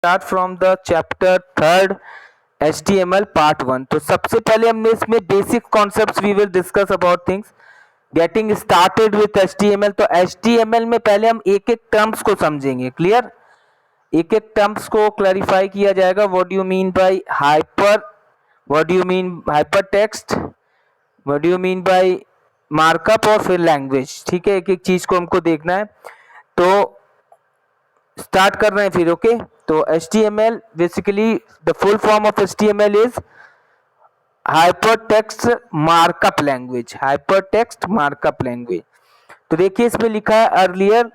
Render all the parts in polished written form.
Start from the chapter 3 HTML part 1। तो सबसे पहले हमने इसमें basic concepts we will discuss about things getting started with HTML। तो HTML में पहले हम एक एक टर्म्स को समझेंगे। क्लियर? एक एक टर्म्स को क्लैरिफाई किया जाएगा। What do you mean bye hyper, what do you mean hyper text, what do you mean bye markup और फिर लैंग्वेज। ठीक है, एक एक चीज को हमको देखना है। तो स्टार्ट कर रहे हैं फिर। ओके तो HTML basically the full form of HTML is hypertext markup language. Hypertext markup language. तो देखिए इसमें लिखा है earlier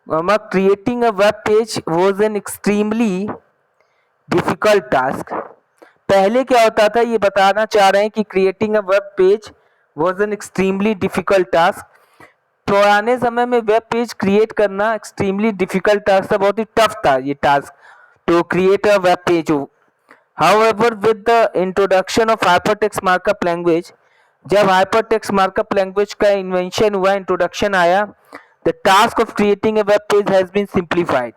creating a web page was an extremely difficult task. पहले क्या होता था ये बताना चाह रहे हैं कि creating a web page was an extremely difficult task. पुराने समय में वेब पेज क्रिएट करना एक्सट्रीमली डिफिकल्ट टास्क था, बहुत ही टफ था ये task to create a web page. However, with the introduction of hypertext markup language, जब hypertext markup language का इन्वेंशन हुआ, इंट्रोडक्शन आया, the task of creating a web page has been simplified।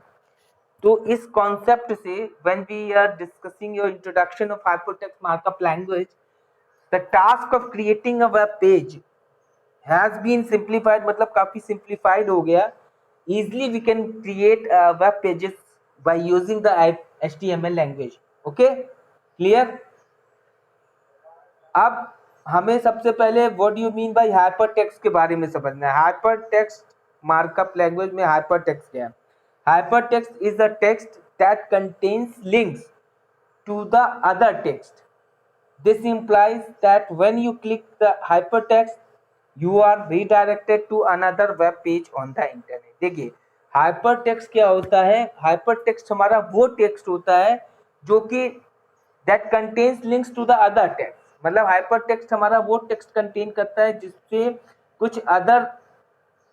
तो इस कॉन्सेप्ट से when we are discussing your introduction of hypertext markup language, the task of creating a web page has been simplified, मतलब काफी simplified हो गया। Easily we can create web pages by using the HTML language। Okay clear? अब हमें सबसे पहले what do you mean by hypertext के बारे में समझना है। हाइपरटेक्स्ट मार्कअप लैंग्वेज में हाइपरटेक्स्ट क्या है? Hypertext is a text that contains links to the other text. This implies that when you click the hypertext you are redirected to another web page on the internet। देखिए hypertext क्या होता है? Hypertext हमारा वो text होता है जो कि that contains links to the other text। मतलब हाइपरटेक्स्ट हमारा वो टेक्स्ट कंटेन करता है जिससे कुछ अदर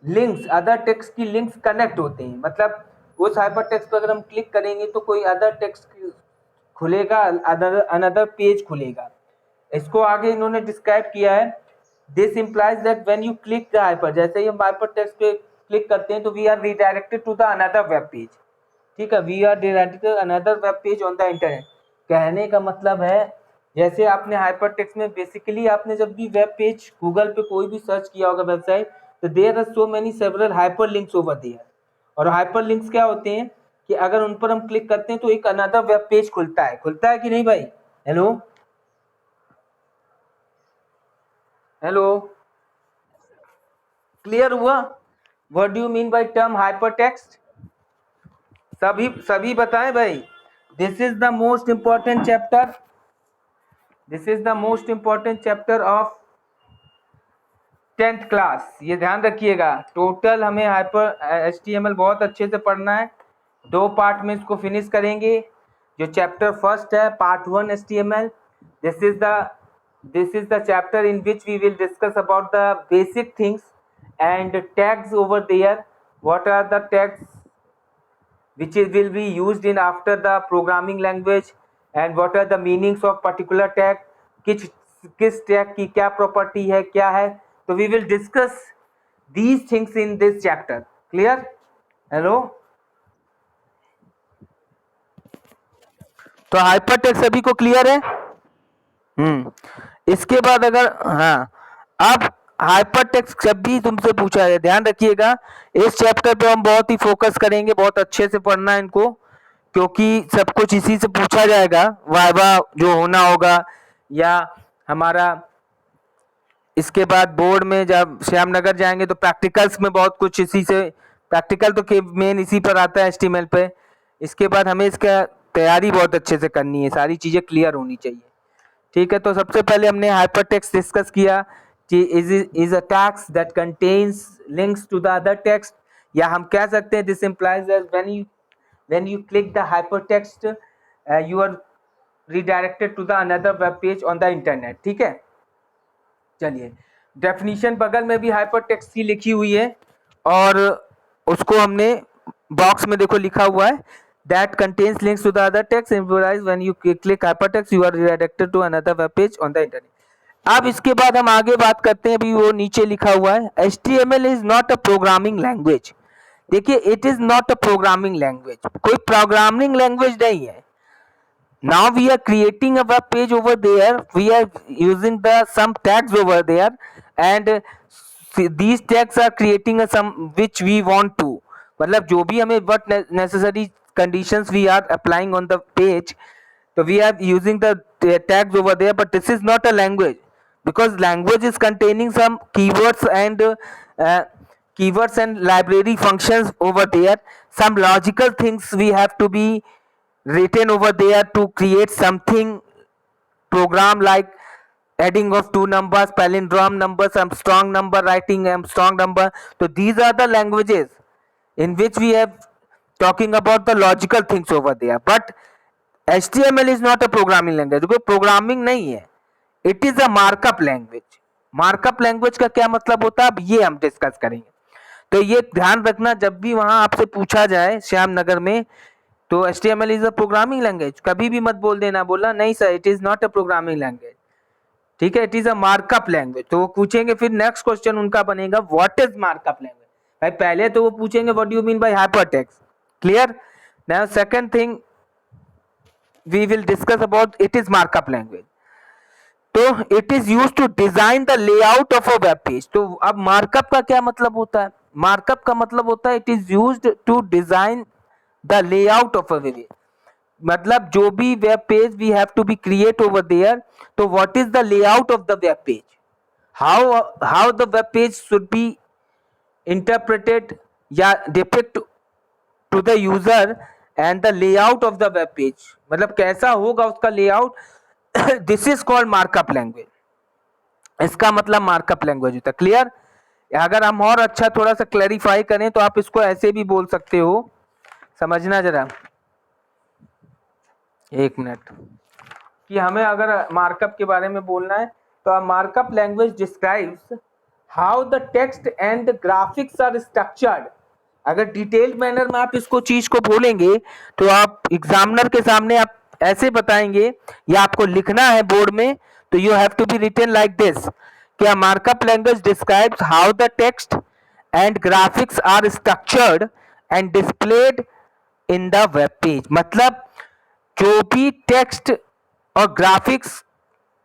लिंक्स, अदर टेक्स्ट की लिंक्स कनेक्ट होते हैं। मतलब उस हाइपरटेक्स्ट पर अगर हम क्लिक करेंगे तो कोई अदर टेक्स्ट खुलेगा, अनदर पेज खुलेगा। इसको आगे इन्होंने डिस्क्राइब किया है। This implies that when you click the hyper, जैसे ही हम हाइपरटेक्स्ट पे क्लिक करते हैं तो we are redirected to the another web page. ठीक है, we are redirected to another web page on the internet. कहने का मतलब है जैसे आपने हाइपरटेक्स्ट में बेसिकली आपने जब भी वेब पेज गूगल पे कोई भी सर्च किया होगा वेबसाइट, तो there are so many several hyper links over there. और हाइपर लिंक्स क्या होते हैं कि अगर उन पर हम क्लिक करते हैं तो एक अनदर वेब पेज खुलता है। खुलता है कि नहीं भाई? हेलो हेलो, क्लियर हुआ? What do you mean by term hypertext? सभी बताएं भाई। This is the most important chapter, this is the most important chapter of 10th class. ये ध्यान रखिएगा। टोटल हमें हाइपर HTML बहुत अच्छे से पढ़ना है। 2 पार्ट में इसको फिनिश करेंगे। जो चैप्टर फर्स्ट है part 1 HTML, this is the chapter in which we will discuss about the basic things and tags over there। What are the tags which will be used in after the programming language and what are the meanings of particular tag, किस tag की क्या property है, क्या है। तो we will discuss these things in this chapter. Clear? Hello, तो hypertext सभी को क्लियर है? इसके बाद अगर हाँ, अब हाइपरटेक्स्ट जब भी तुमसे पूछा जाए ध्यान रखिएगा इस चैप्टर पे हम बहुत ही फोकस करेंगे, बहुत अच्छे से पढ़ना है इनको, क्योंकि सब कुछ इसी से पूछा जाएगा। वाइवा जो होना होगा या हमारा इसके बाद बोर्ड में जब श्यामनगर जाएंगे तो प्रैक्टिकल्स में बहुत कुछ इसी से, प्रैक्टिकल तो मेन इसी पर आता है HTML पे। इसके बाद हमें इसका तैयारी बहुत अच्छे से करनी है, सारी चीज़ें क्लियर होनी चाहिए। ठीक है, तो सबसे पहले हमने हाइपरटेक्स्ट डिस्कस किया कि is a text that contains links to the other text, या हम कह सकते हैं this implies that when you click the hypertext you are redirected to the another web page on the internet. ठीक है, चलिए डेफिनेशन बगल में भी हाइपरटेक्स्ट की लिखी हुई है और उसको हमने बॉक्स में देखो लिखा हुआ है that contains links to the other text implies when you click hypertext you are redirected to another web page on the internet। अब इसके बाद हम आगे बात करते हैं, अभी वो नीचे लिखा हुआ है HTML is not a programming language। देखिए it is not a programming language, कोई प्रोग्रामिंग लैंग्वेज नहीं है. Now we are creating a web page over there, we are using the some tags over there, and these tags are creating a some which we want to, मतलब जो भी हमें what necessary conditions we are applying on the page, so we are using the tags over there, but this is not a language, because language is containing some uh, keywords and library functions over there, some logical things we have to be written over there to create something program like adding of two numbers, palindrome number, some strong number, writing strong number. So these are the languages in which we have talking about the logical things over there, but HTML is not a programming language, कोई programming नहीं है, it is a markup language. Markup language का क्या मतलब होता है, अब ये हम डिस्कस करेंगे. तो ये ध्यान रखना, जब भी वहां आपसे पूछा जाए श्यामनगर में, तो HTML is a programming language, कभी भी मत बोल देना, बोला नहीं sir it is not a programming language, ठीक है, it is a markup language. तो वो पूछेंगे, फिर नेक्स्ट क्वेश्चन उनका बनेगा व्हाट इज मार्कअप लैंग्वेज. भाई पहले तो वो पूछेंगे what do you mean by hypertext. Clear. Now second thing we will discuss about it is markup language. तो it is used to design the layout of a web page. तो अब markup का क्या मतलब होता है, markup का मतलब होता है it is used to design the layout of a web page. मतलब जो भी web page we have to be create over there, तो what is the layout of the web page, how the web page should be interpreted या depict to the user, and the layout of the web page, मतलब कैसा होगा उसका layout. This is called markup language. इसका मतलब markup language होता है. Clear. अगर हम और अच्छा थोड़ा सा क्लैरिफाई करें तो आप इसको ऐसे भी बोल सकते हो, समझना जरा एक मिनट, कि हमें अगर मार्कअप के बारे में बोलना है तो markup language describes how the text and graphics are structured. अगर डिटेल्ड मैनर में आप इसको चीज को बोलेंगे तो आप एग्जामिनर के सामने आप ऐसे बताएंगे, या आपको लिखना है बोर्ड में, तो you have to be written like this, कि markup language describes how the text and graphics are structured and displayed in the web page. मतलब जो भी टेक्स्ट और ग्राफिक्स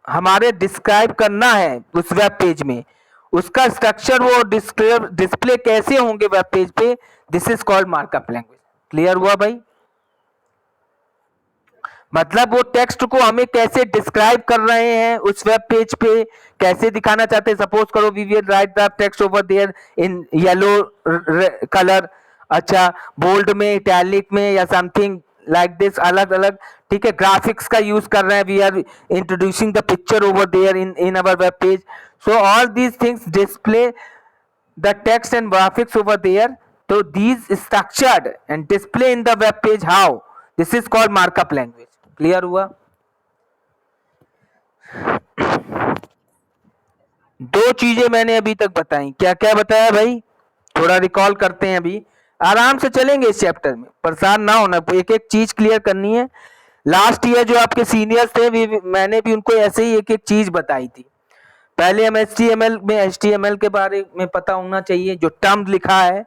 हमारे डिस्क्राइब करना है उस वेब पेज में, उसका स्ट्रक्चर वो डिस्प्ले कैसे होंगे वेब पेज पे, this is called markup language. Clear हुआ भाई. मतलब वो टेक्स्ट को हमें कैसे डिस्क्राइब कर रहे हैं उस वेब पेज पे, कैसे दिखाना चाहते हैं. सपोज करो we will write the text over there in yellow colour, अच्छा बोल्ड में, इटैलिक में, या समथिंग लाइक दिस, अलग अलग, ठीक है. ग्राफिक्स का यूज कर रहे हैं, we are introducing the picture over there in our web page. So all these things display the text and graphics over there. तो these structured and display in the web page, how, this is called markup language. Clear हुआ. दो चीजें मैंने अभी तक बताई, क्या क्या बताया भाई, थोड़ा रिकॉल करते हैं. अभी आराम से चलेंगे इस चैप्टर में, परेशान ना होना, एक एक चीज क्लियर करनी है. लास्ट ईयर जो आपके सीनियर्स थे मैंने भी उनको ऐसे ही एक एक चीज बताई थी. पहले हम HTML के बारे में पता होना चाहिए, जो टर्म लिखा है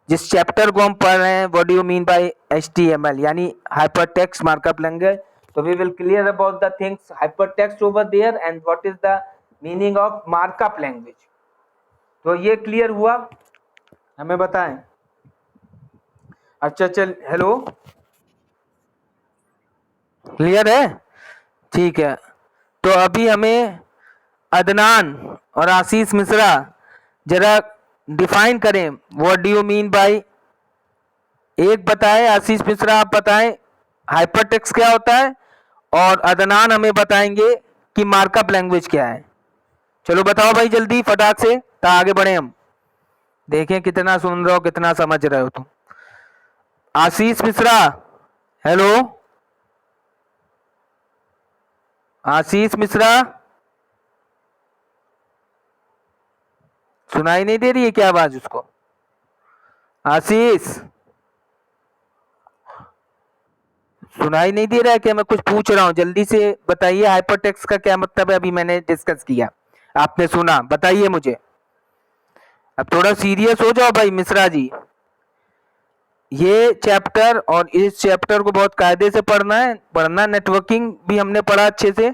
जिस चैप्टर को हम पढ़ रहे हैं, what do you mean by HTML, यानी हाइपरटेक्स्ट मार्कअप लैंग्वेज. तो we will clear about the things hypertext over there and what is the meaning of markup language. तो ये क्लियर हुआ, हमें बताएं. अच्छा चल, हेलो, क्लियर है, ठीक है. तो अभी हमें अदनान और आशीष मिश्रा जरा डिफाइन करें, what do you mean bye, एक बताए आशीष मिश्रा, आप बताएं हाइपरटेक्स्ट क्या होता है, और अदनान हमें बताएंगे कि मार्कअप लैंग्वेज क्या है. चलो बताओ भाई जल्दी फटाक से, तो आगे बढ़े हम, देखें कितना सुन रहे हो, कितना समझ रहे हो तुम. आशीष मिश्रा, हेलो आशीष मिश्रा, सुनाई नहीं दे रही है क्या आवाज उसको. आशीष सुनाई नहीं दे रहा है क्या, मैं कुछ पूछ रहा हूं, जल्दी से बताइए हाइपरटेक्स्ट का क्या मतलब है. अभी मैंने डिस्कस किया, आपने सुना, बताइए मुझे. अब थोड़ा सीरियस हो जाओ भाई मिश्रा जी. ये चैप्टर और इस चैप्टर को बहुत कायदे से पढ़ना। नेटवर्किंग भी हमने पढ़ा अच्छे से,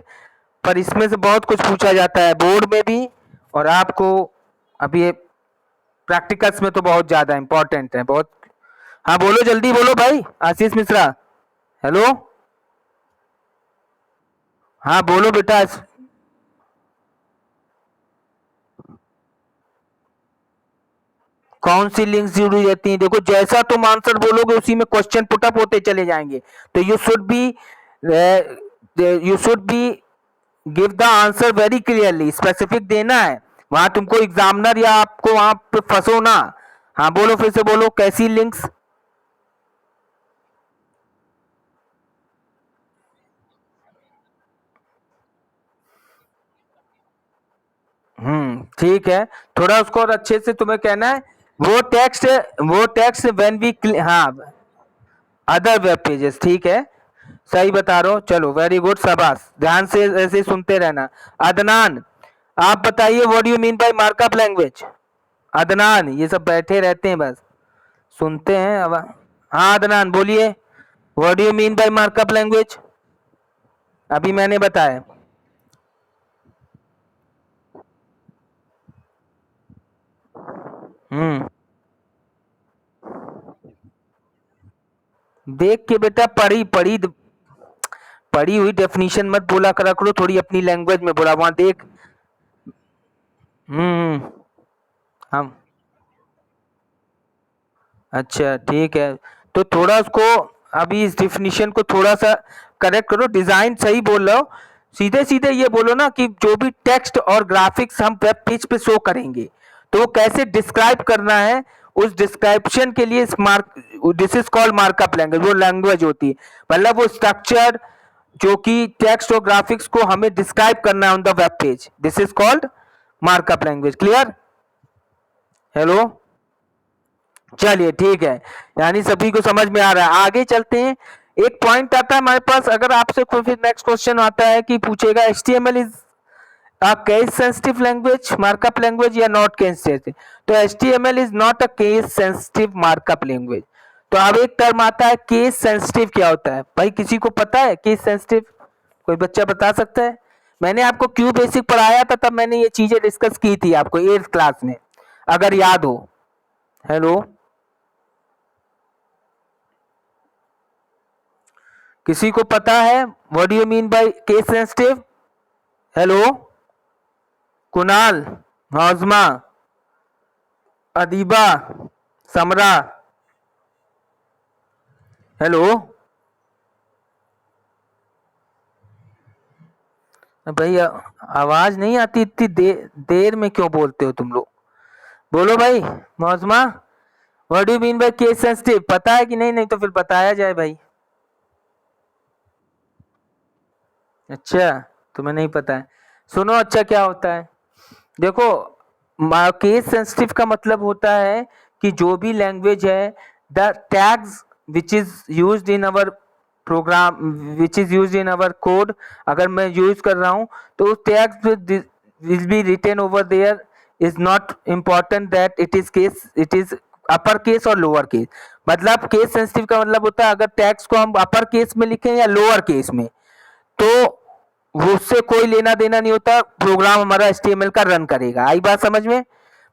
पर इसमें से बहुत कुछ पूछा जाता है बोर्ड में भी, और आपको अभी ये प्रैक्टिकल्स में तो बहुत ज्यादा इंपॉर्टेंट है बहुत। हाँ बोलो, जल्दी बोलो भाई। आशीष मिश्रा, हेलो। हाँ बोलो बेटा। कौन सी लिंक्स जुड़ी रहती हैं? देखो, जैसा तुम आंसर बोलोगे उसी में क्वेश्चन पुटअप होते चले जाएंगे। तो you should be give the answer very clearly, specific देना है। वहां तुमको एग्जामिनर या आपको वहां पे फंसो ना। हाँ बोलो, फिर से बोलो, कैसी लिंक्स? ठीक है। थोड़ा उसको और अच्छे से तुम्हें कहना है। वो टेक्स्ट व्हेन वी, हाँ, अदर वेब पेजेस, ठीक है। सही बता रहे हो, चलो वेरी गुड, शाबाश। ध्यान से ऐसे ही सुनते रहना। अदनान, आप बताइए what do you mean bye markup language? Adnan, ये सब बैठे रहते हैं बस सुनते हैं अब। हाँ अदनान बोलिए, what do you mean bye markup language? अभी मैंने बताया। हम्म देख के बेटा, पढ़ी पढ़ी पढ़ी हुई डेफिनेशन मत बोला करा करो, थोड़ी अपनी लैंग्वेज में बोला, वहां देख। हम्म हम अच्छा ठीक है। तो थोड़ा उसको, अभी इस डिफिनीशन को थोड़ा सा करेक्ट करो। डिजाइन सही बोल रहे हो, सीधे सीधे ये बोलो ना कि जो भी टेक्स्ट और ग्राफिक्स हम वेब पेज पे शो करेंगे तो वो कैसे डिस्क्राइब करना है, उस डिस्क्रिप्शन के लिए this is called markup language. वो लैंग्वेज होती है, मतलब वो स्ट्रक्चर जो कि टेक्स्ट और ग्राफिक्स को हमें डिस्क्राइब करना है on the web page, this is called markup language. Clear? Hello, चलिए ठीक है, यानी सभी को समझ में आ रहा है। आगे चलते हैं। एक पॉइंट आता है हमारे पास, अगर आपसे कोई फिर नेक्स्ट क्वेश्चन आता है कि पूछेगा HTML is a case sensitive language markup language या नॉट केस सेंसिटिव, तो HTML is not a case sensitive markup language. तो अब एक टर्म आता है केस सेंसिटिव। क्या होता है भाई, किसी को पता है केस सेंसिटिव? कोई बच्चा बता सकता है? मैंने आपको क्यू बेसिक पढ़ाया था, तब मैंने ये चीजें डिस्कस की थी आपको 8th क्लास में, अगर याद हो। हेलो, किसी को पता है what do you mean by case sensitive? Hello, Kunal, Haujma, Adiba, Samra, hello. भाई आवाज नहीं आती, इतनी देर में क्यों बोलते हो तुम लोग? बोलो भाई। Maujma, what do you mean by case sensitive? पता है कि नहीं? नहीं तो फिर बताया जाए भाई। अच्छा, तुम्हें नहीं पता है। सुनो, अच्छा क्या होता है, देखो, केस सेंसिटिव का मतलब होता है कि जो भी लैंग्वेज है, the tags which is used in our program, which is used in our code, अगर मैं यूज कर रहा हूं तो tags will be written over there, is not important that it is upper case और लोअर केस। मतलब case sensitive का मतलब होता है अगर टैग्स को हम अपर केस में लिखें या लोअर केस में, तो वो उससे कोई लेना देना नहीं होता, प्रोग्राम हमारा HTML का रन करेगा। आई बात समझ में?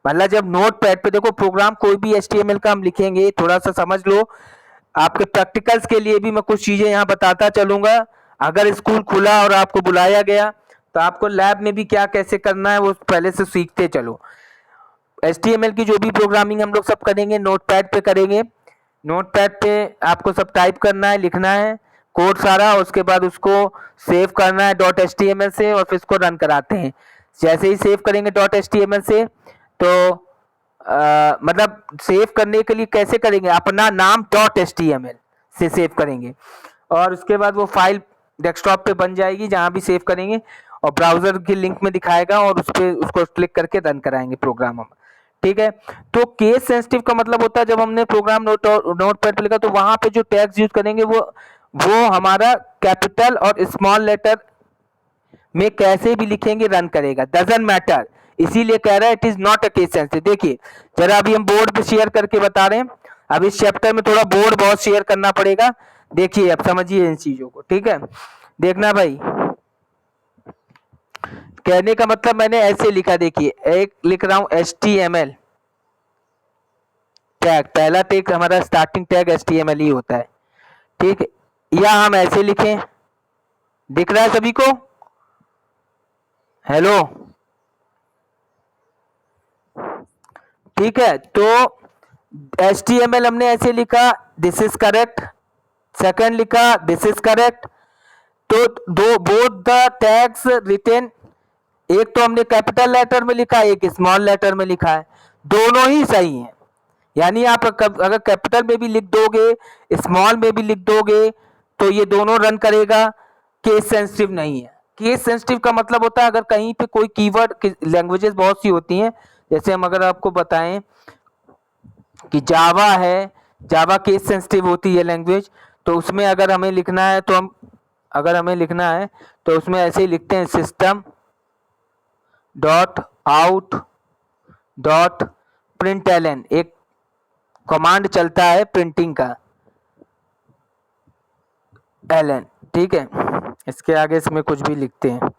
मतलब जब नोट पैड पे देखो, प्रोग्राम कोई भी HTML का हम लिखेंगे, थोड़ा सा समझ लो, आपके प्रैक्टिकल्स के लिए भी मैं कुछ चीजें यहाँ बताता चलूंगा। अगर स्कूल खुला और आपको बुलाया गया तो आपको लैब में भी क्या कैसे करना है वो पहले से सीखते चलो। HTML की जो भी प्रोग्रामिंग हम लोग सब करेंगे नोट पैड पे करेंगे। नोट पैड पे आपको सब टाइप करना है, लिखना है कोड सारा, उसके बाद उसको सेव करना है .html से, और फिर इसको रन कराते हैं। जैसे ही सेव करेंगे .html से, तो मतलब सेव करने के लिए कैसे करेंगे, अपना नाम .html से सेव करेंगे, और उसके बाद वो फाइल डेस्कटॉप पे बन जाएगी जहां भी सेव करेंगे, और ब्राउजर की लिंक में दिखाएगा, और उस पर उसको क्लिक करके रन कराएंगे प्रोग्राम हम। ठीक है। तो केस सेंसिटिव का मतलब होता है जब हमने प्रोग्राम नोट पैड पे लिखा तो वहां पे जो टैग्स यूज करेंगे वो हमारा कैपिटल और स्मॉल लेटर में कैसे भी लिखेंगे रन करेगा, डजंट मैटर। इसीलिए कह रहा है it is not a case sensitive. देखिए जरा अभी हम बोर्ड पे शेयर करके बता रहे हैं। अब इस चैप्टर में थोड़ा बोर्ड बहुत शेयर करना पड़ेगा, देखिए अब समझिए इन चीजों को, ठीक है। देखना भाई, कहने का मतलब मैंने ऐसे लिखा, देखिए एक लिख रहा हूं HTML टैग, पहला टैग हमारा स्टार्टिंग टैग HTML ही होता है, ठीक है। या हम ऐसे लिखें, दिख रहा है सभी को, हेलो, ठीक है। तो HTML हमने ऐसे लिखा, दिस इज करेक्ट, सेकंड लिखा दिस इज करेक्ट। तो दो बोथ द टैग्स रिटेन, एक तो हमने कैपिटल लेटर में लिखा, एक स्मॉल लेटर में लिखा है, दोनों ही सही हैं। यानी आप अगर कैपिटल में भी लिख दोगे, स्मॉल में भी लिख दोगे, तो ये दोनों रन करेगा, केस सेंसिटिव नहीं है। केस सेंसिटिव का मतलब होता है अगर कहीं पे कोई कीवर्ड, लैंग्वेजेस बहुत सी होती हैं, जैसे हम अगर आपको बताएं कि जावा है, जावा केस सेंसिटिव होती है लैंग्वेज, तो उसमें अगर हमें लिखना है तो हम, अगर हमें लिखना है तो उसमें ऐसे ही लिखते हैं, system dot out dot println, एक कमांड चलता है प्रिंटिंग का, एलन, ठीक है। इसके आगे इसमें कुछ भी लिखते हैं,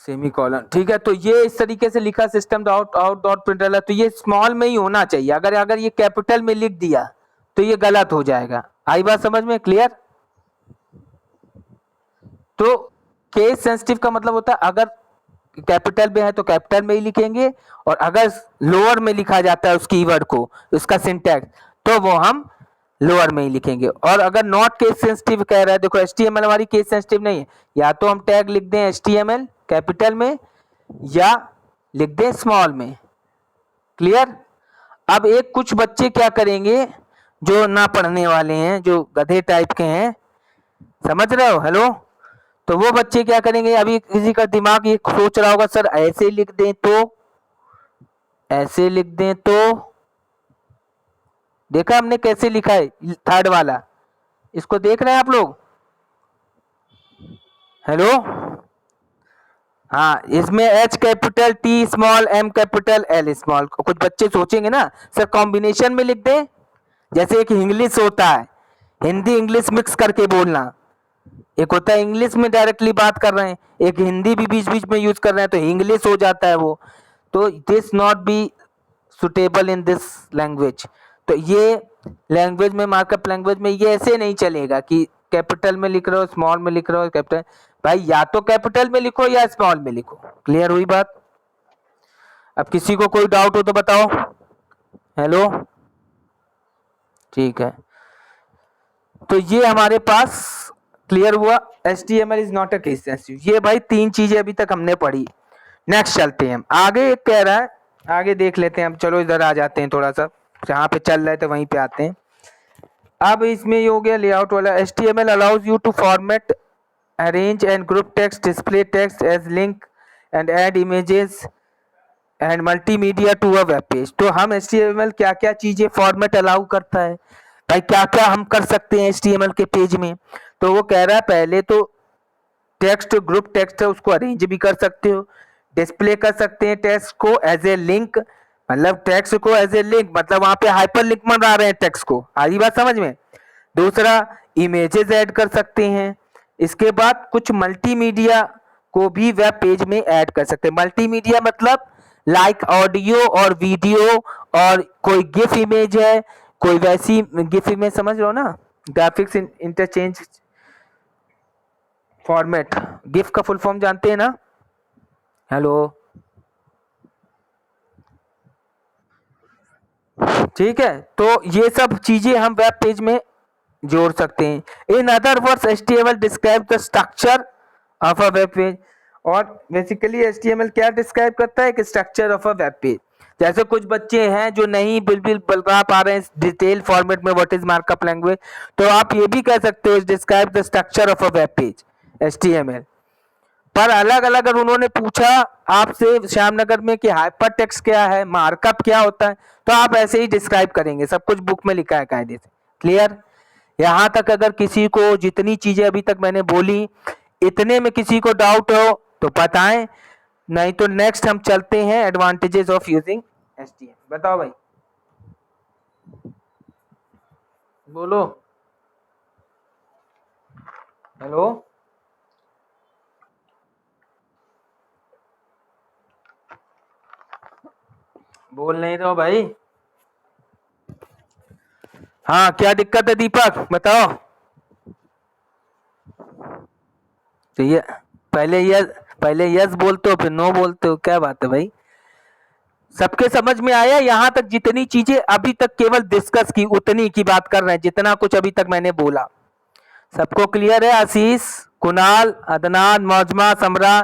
सेमीकोलन, ठीक है। तो ये इस तरीके से लिखा, system dot out dot println, तो ये स्मॉल में ही होना चाहिए, अगर ये कैपिटल में लिख दिया तो ये गलत हो जाएगा। आई बात समझ में, क्लियर। तो केस सेंसिटिव का मतलब होता है अगर कैपिटल में है तो कैपिटल में ही लिखेंगे, और अगर लोअर में लिखा जाता है उस कीवर्ड को, उसका सिंटैक्स, तो वो हम लोअर में ही लिखेंगे। और अगर नॉट केस सेंसिटिव कह रहा है, देखो HTML हमारी केस सेंसिटिव नहीं है, या तो हम टैग लिख दें HTML कैपिटल में, या लिख दें स्मॉल में, क्लियर। अब एक कुछ बच्चे क्या करेंगे जो ना पढ़ने वाले हैं, जो गधे टाइप के हैं, समझ रहे हो, हेलो। तो वो बच्चे क्या करेंगे, अभी किसी का दिमाग ये सोच रहा होगा, सर ऐसे लिख दें तो, ऐसे लिख दें तो, देखा हमने कैसे लिखा है थर्ड वाला, इसको देख रहे हैं आप लोग, हेलो। हाँ, इसमें H capital, T small, M capital, L small. कुछ बच्चे सोचेंगे ना सर कॉम्बिनेशन में लिख दें, जैसे एक इंग्लिश होता है, हिंदी इंग्लिश मिक्स करके बोलना, एक होता है इंग्लिश में डायरेक्टली बात कर रहे हैं, एक हिंदी भी बीच बीच में यूज कर रहे हैं, तो इंग्लिश हो जाता है वो। तो this not be suitable in this language. तो ये लैंग्वेज में, मार्कअप लैंग्वेज में ये ऐसे नहीं चलेगा कि कैपिटल में लिख रहे हो, स्मॉल में लिख रहे हो, कैपिटल, भाई या तो कैपिटल में लिखो या स्मॉल में लिखो, क्लियर हुई बात। अब किसी को कोई डाउट हो तो बताओ, हेलो, ठीक है। तो ये हमारे पास क्लियर हुआ, HTML is not a case sensitive. ये भाई तीन चीजें अभी तक हमने पढ़ी। नेक्स्ट चलते हैं आगे, एक कह रहा है, आगे देख लेते हैं हम, चलो इधर आ जाते हैं, थोड़ा सा जहाँ पे चल रहे थे वहीं पे आते हैं। अब इसमें ये हो गया लेआउट वाला, HTML allows you to format, arrange and group text, display text as link and add images and multimedia to a web page. तो हम HTML क्या क्या चीजें फॉर्मेट अलाउ करता है भाई, क्या क्या हम कर सकते हैं HTML के पेज में। तो वो कह रहा है पहले तो टेक्स्ट, ग्रुप टेक्स्ट है उसको अरेंज भी कर सकते हो, डिस्प्ले कर सकते हैं टेक्स्ट को एज ए लिंक, मतलब टेक्स्ट को एज ए लिंक, मतलब वहां पे हाइपर लिंक बना रहे हैं टेक्स्ट को, आधी बात समझ में। दूसरा, इमेजेस ऐड कर सकते हैं। इसके बाद कुछ मल्टीमीडिया को भी वेब पेज में ऐड कर सकते हैं। मल्टीमीडिया मतलब लाइक ऑडियो और वीडियो, और कोई गिफ इमेज है, कोई वैसी गिफ इमेज, समझ रहे हो ना, ग्राफिक्स इंटरचेंज फॉर्मेट, गिफ का फुल फॉर्म जानते हैं ना, हेलो, ठीक है। तो ये सब चीजें हम वेब पेज में जोड़ सकते हैं। In other words HTML describe the structure of a web page, और बेसिकली HTML क्या डिस्क्राइब करता है, कि structure of a web page. जैसे कुछ बच्चे हैं जो नहीं बिल्कुल बता पा रहे हैं डिटेल फॉर्मेट में व्हाट इज मार्कअप लैंग्वेज, तो आप ये भी कह सकते हो describe the structure of a web page HTML। पर अलग अलग अगर उन्होंने पूछा आपसे श्यामनगर में कि हाइपर टेक्स्ट क्या है, मार्कअप क्या होता है, तो आप ऐसे ही डिस्क्राइब करेंगे, सब कुछ बुक में लिखा है कायदे से, क्लियर। यहाँ तक अगर किसी को जितनी चीजें अभी तक मैंने बोली, इतने में किसी को डाउट हो तो बताएं, नहीं तो नेक्स्ट हम चलते हैं एडवांटेजेस ऑफ यूजिंग HTML। बताओ भाई, बोलो। हेलो, बोल नहीं रहे हो भाई? हाँ, क्या दिक्कत है दीपक, बताओ। तो ये पहले यस बोलते हो फिर नो बोलते हो, क्या बात है भाई? सबके समझ में आया? यहाँ तक जितनी चीजें अभी तक केवल डिस्कस की उतनी की बात कर रहे हैं, जितना कुछ अभी तक मैंने बोला सबको क्लियर है? आशीष, कुणाल, अदनान, मौजमा, समरा,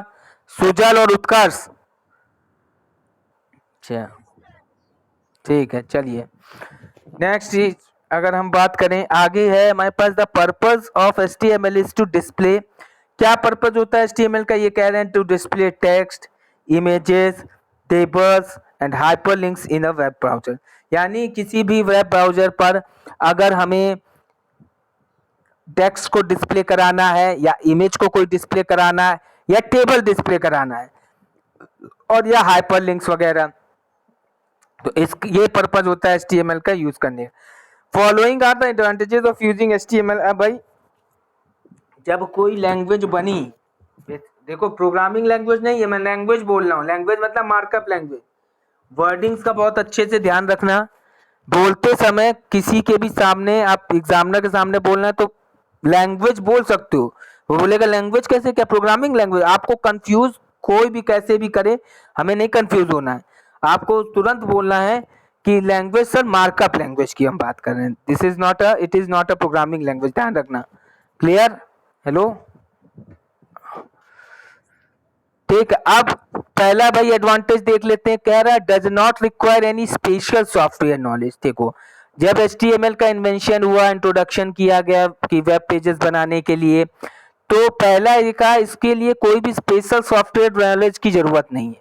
सुजल और उत्कर्ष। अच्छा, ठीक है, चलिए नेक्स्ट चीज अगर हम बात करें आगे है हमारे पास, the purpose of HTML is to display. क्या पर्पज होता है HTML का? ये कह रहे हैं to display text, images, tables and hyperlinks in a web browser. यानी किसी भी वेब ब्राउजर पर अगर हमें टेक्स्ट को डिस्प्ले कराना है या इमेज को कोई डिस्प्ले कराना है या टेबल डिस्प्ले कराना है और या हाइपरलिंक्स वगैरह, तो इस ये पर्पज होता है HTML का यूज करने। Following are the advantages of using HTML। अब भाई जब कोई लैंग्वेज बनी, देखो प्रोग्रामिंग लैंग्वेज नहीं है, मैं लैंग्वेज बोल रहा हूँ, लैंग्वेज मतलब मार्कअप लैंग्वेज। वर्डिंग्स का बहुत अच्छे से ध्यान रखना, बोलते समय किसी के भी सामने, आप एग्जामिनर के सामने बोलना है तो लैंग्वेज बोल सकते हो। वो बोलेगा लैंग्वेज कैसे, क्या प्रोग्रामिंग लैंग्वेज? आपको कंफ्यूज कोई भी कैसे भी करे, हमें नहीं कंफ्यूज होना है, आपको तुरंत बोलना है कि लैंग्वेज सर मार्कअप लैंग्वेज की हम बात कर रहे हैं, this is not a, it is not a programming language, ध्यान रखना। क्लियर? हेलो, ठीक। अब पहला भाई एडवांटेज देख लेते हैं, कह रहा है does not require any special software knowledge. देखो जब HTML का इन्वेंशन हुआ, इंट्रोडक्शन किया गया कि वेब पेजेस बनाने के लिए, तो पहला ये कहा इसके लिए कोई भी स्पेशल सॉफ्टवेयर नॉलेज की जरूरत नहीं है।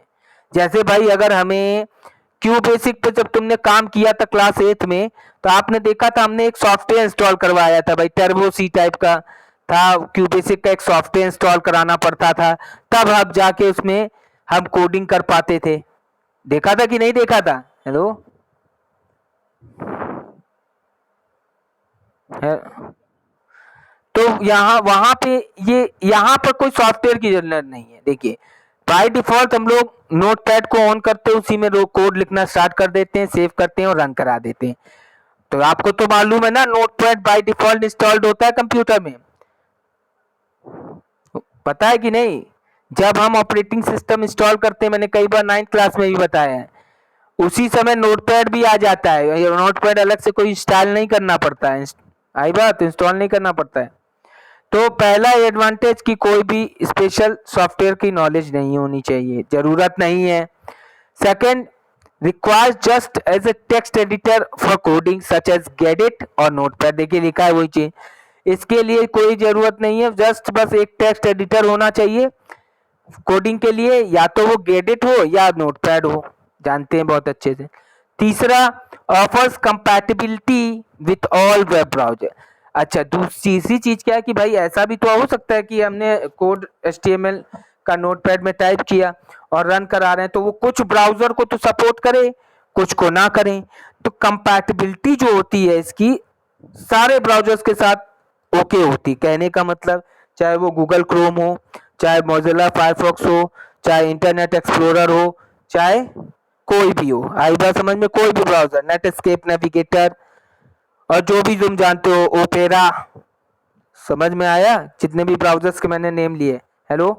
जैसे भाई अगर हमें क्यू बेसिक पे जब तुमने काम किया था क्लास 8 में, तो आपने देखा था हमने एक सॉफ्टवेयर इंस्टॉल करवाया था भाई, टर्बो सी टाइप का था, क्यू बेसिक का एक सॉफ्टवेयर इंस्टॉल कराना पड़ता था, तब हम जाके उसमें हम कोडिंग कर पाते थे। देखा था कि नहीं देखा था? हेलो, है? तो यहाँ वहां पे ये यहाँ पर कोई सॉफ्टवेयर की जरूरत नहीं है। देखिए बाय डिफॉल्ट हम लोग नोटपैड को ऑन करते हैं, उसी में कोड लिखना स्टार्ट कर देते हैं, सेव करते हैं और रन करा देते हैं। तो आपको तो मालूम है ना, नोटपैड बाय डिफॉल्ट इंस्टॉल्ड होता है कंप्यूटर में, पता है कि नहीं? जब हम ऑपरेटिंग सिस्टम इंस्टॉल करते हैं, मैंने कई बार 9th क्लास में भी बताया है, उसी समय नोटपैड भी आ जाता है। ये नोटपैड अलग से कोई इंस्टॉल नहीं करना पड़ता है, आई बात, इंस्टॉल नहीं करना पड़ता है। तो पहला एडवांटेज कि कोई भी स्पेशल सॉफ्टवेयर की नॉलेज नहीं होनी चाहिए, जरूरत नहीं है। Second, requires just as a text editor for coding such as gedit और नोटपैड। देखिए लिखा है वही चीज, इसके लिए कोई जरूरत नहीं है, जस्ट बस एक टेक्स्ट एडिटर होना चाहिए कोडिंग के लिए, या तो वो गेडिट हो या नोटपैड हो, जानते हैं बहुत अच्छे से। तीसरा, offers compatibility with all web browser. अच्छा, दूसरी चीज क्या है कि भाई ऐसा भी तो हो सकता है कि हमने कोड HTML का नोटपैड में टाइप किया और रन करा रहे हैं, तो वो कुछ ब्राउजर को तो सपोर्ट करे, कुछ को ना करें। तो कंपैटिबिलिटी जो होती है इसकी सारे ब्राउजर्स के साथ ओके होती, कहने का मतलब चाहे वो गूगल क्रोम हो, चाहे मोजिला फायरफॉक्स हो, चाहे इंटरनेट एक्सप्लोरर हो, चाहे कोई भी हो, आई बात समझ में? कोई भी ब्राउजर, नेटस्केप, नेविगेटर और जो भी तुम जानते हो, ओपेरा, समझ में आया? जितने भी ब्राउजर्स के मैंने नेम लिए। हेलो,